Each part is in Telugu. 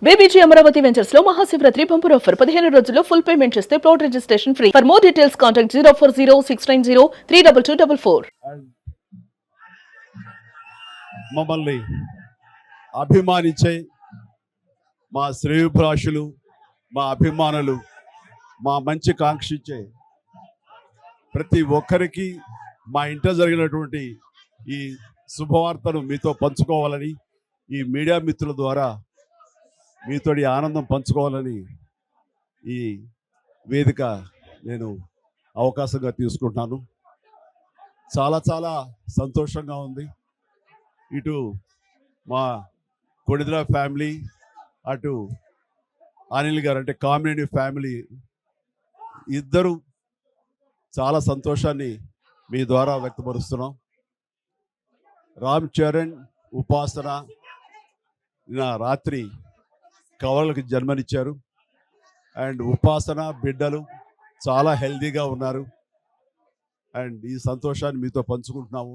బీబీజీ అమరావతి వెంచర్స్ లో మహాశివరాత్రి బంపర్ ఆఫర్ 15 రోజుల్లో ఫుల్ పేమెంట్ చేస్తే plot registration free. For more details contact 04069032244. మమ్మల్ని అభిమానించే మా శ్రేయోభిలాషులు, మా అభిమానులు, మా మంచి కాంక్షించే ప్రతి ఒక్కరికి మా ఇంట జరిగినటువంటి ఈ శుభవార్తను మీతో పంచుకోవాలని, ఈ మీడియా మిత్రుల ద్వారా మీతోటి ఆనందం పంచుకోవాలని ఈ వేదిక నేను అవకాశంగా తీసుకుంటున్నాను. చాలా చాలా సంతోషంగా ఉంది. ఇటు మా కొడిదల ఫ్యామిలీ, అటు అనిల్ గారు అంటే కామినేని ఫ్యామిలీ ఇద్దరు చాలా సంతోషాన్ని మీ ద్వారా వ్యక్తపరుస్తున్నాం. రామ్ చరణ్, ఉపాసన నిన్న రాత్రి కవలలకు జన్మనిచ్చారు. అండ్ ఉపాసన బిడ్డలు చాలా హెల్దీగా ఉన్నారు. అండ్ ఈ సంతోషాన్ని మీతో పంచుకుంటున్నాము.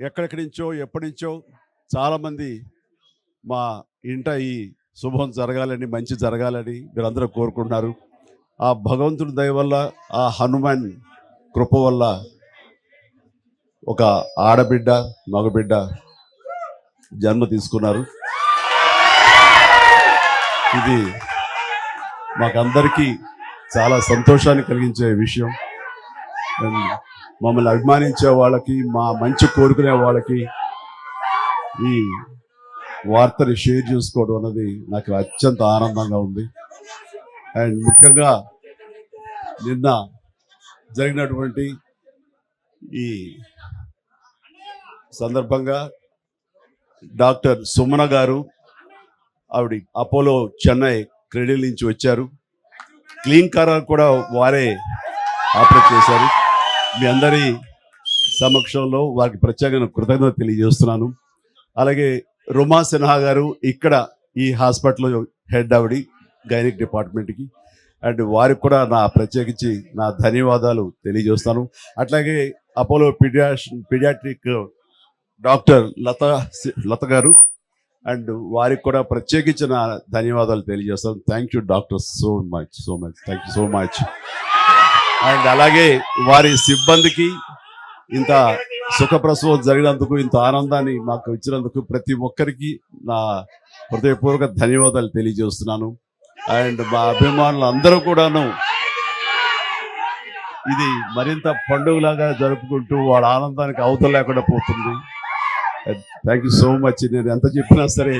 ఎక్కడెక్కడి నుంచో ఎప్పటి నుంచో చాలామంది మా ఇంట ఈ శుభం జరగాలని, మంచి జరగాలని మీరందరూ కోరుకుంటున్నారు. ఆ భగవంతుడి దయ వల్ల, ఆ హనుమాన్ కృప వల్ల ఒక ఆడబిడ్డ, మగబిడ్డ జన్మ తీసుకున్నారు. ఇది మాకందరికీ చాలా సంతోషాన్ని కలిగించే విషయం. మమ్మల్ని అభిమానించే వాళ్ళకి, మా మంచి కోరుకునే వాళ్ళకి ఈ వార్తని షేర్ చేసుకోవడం అన్నది నాకు అత్యంత ఆనందంగా ఉంది. అండ్ ముఖ్యంగా నిన్న జరిగినటువంటి ఈ సందర్భంగా డాక్టర్ సుమన గారు, ఆవిడ అపోలో చెన్నై క్రెడిల్ నుంచి వచ్చారు. క్లీన్ కార్ కూడా వారే ఆపరేట్ చేశారు. మీ అందరి సమక్షంలో వారికి ప్రత్యేకంగా కృతజ్ఞత తెలియజేస్తున్నాను. అలాగే రుమా సిన్హా గారు ఇక్కడ ఈ హాస్పిటల్లో హెడ్ ఆవిడి గైనిక్ డిపార్ట్మెంట్కి, వారికి కూడా నా ప్రత్యేకించి నా ధన్యవాదాలు తెలియజేస్తాను. అట్లాగే అపోలో పీడియాట్రిక్ డాక్టర్ లత గారు, వారికి కూడా ప్రత్యేకించి నా ధన్యవాదాలు తెలియజేస్తాను. Thank you doctor, so much thank you so much. And అలాగే వారి సిబ్బందికి ఇంత సుఖప్రసవం జరిగినందుకు, ఇంత ఆనందాన్ని మాకు ఇచ్చినందుకు ప్రతి ఒక్కరికి నా హృదయపూర్వక ధన్యవాదాలు తెలియజేస్తున్నాను. అండ్ మా అభిమానులు అందరూ కూడాను ఇది మరింత పండుగలాగా జరుపుకుంటూ వాళ్ళ ఆనందానికి అవతల లేకుండా పోతుంది. Thank you so much. నేను ఎంత చెప్పినా సరే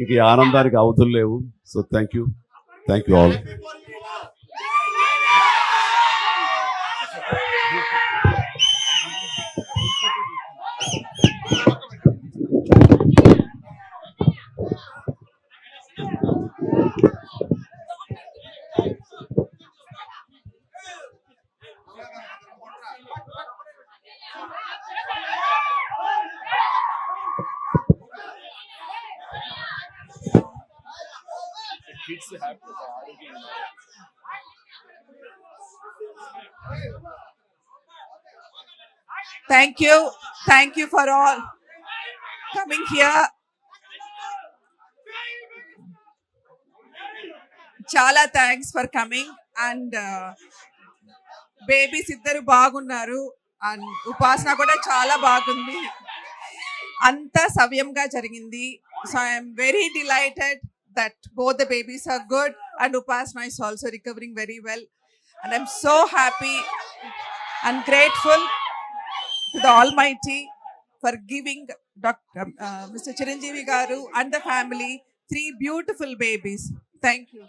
ఇంక ఈ ఆనందానికి అవతలు లేవు. So thank you all. Thank you for all coming here. Chala thanks for coming. And babies iddaru baagunnaru and upasana kuda chala baagundi. Anta savyamga jarigindi. So I am very delighted that both the babies are good and Upasana is also recovering very well. And I'm so happy and grateful to the Almighty for giving Mr. Chiranjeevi Garu and the family 3 beautiful babies. Thank you.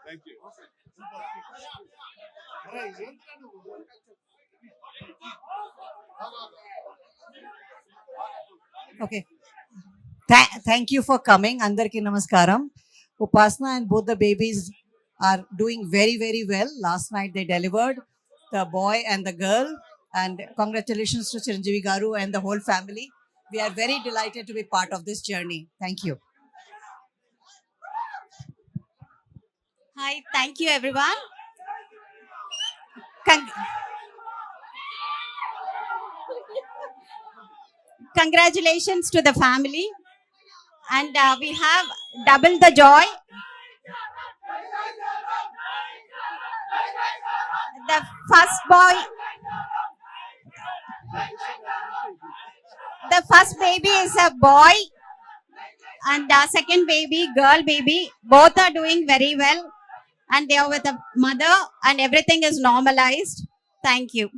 Thank you. Okay. Thank you for coming. Andarki namaskaram. Upasana and both the babies are doing very, very well. Last night they delivered the boy and the girl. And congratulations to Chiranjeevi Garu and the whole family. We are very delighted to be part of this journey. Thank you. Hi, thank you everyone. congratulations to the family, and we have double the joy. The first boy, the first baby is a boy, and the second baby, girl baby. Both are doing very well, and they are with a mother, and everything is normalized. Thank you.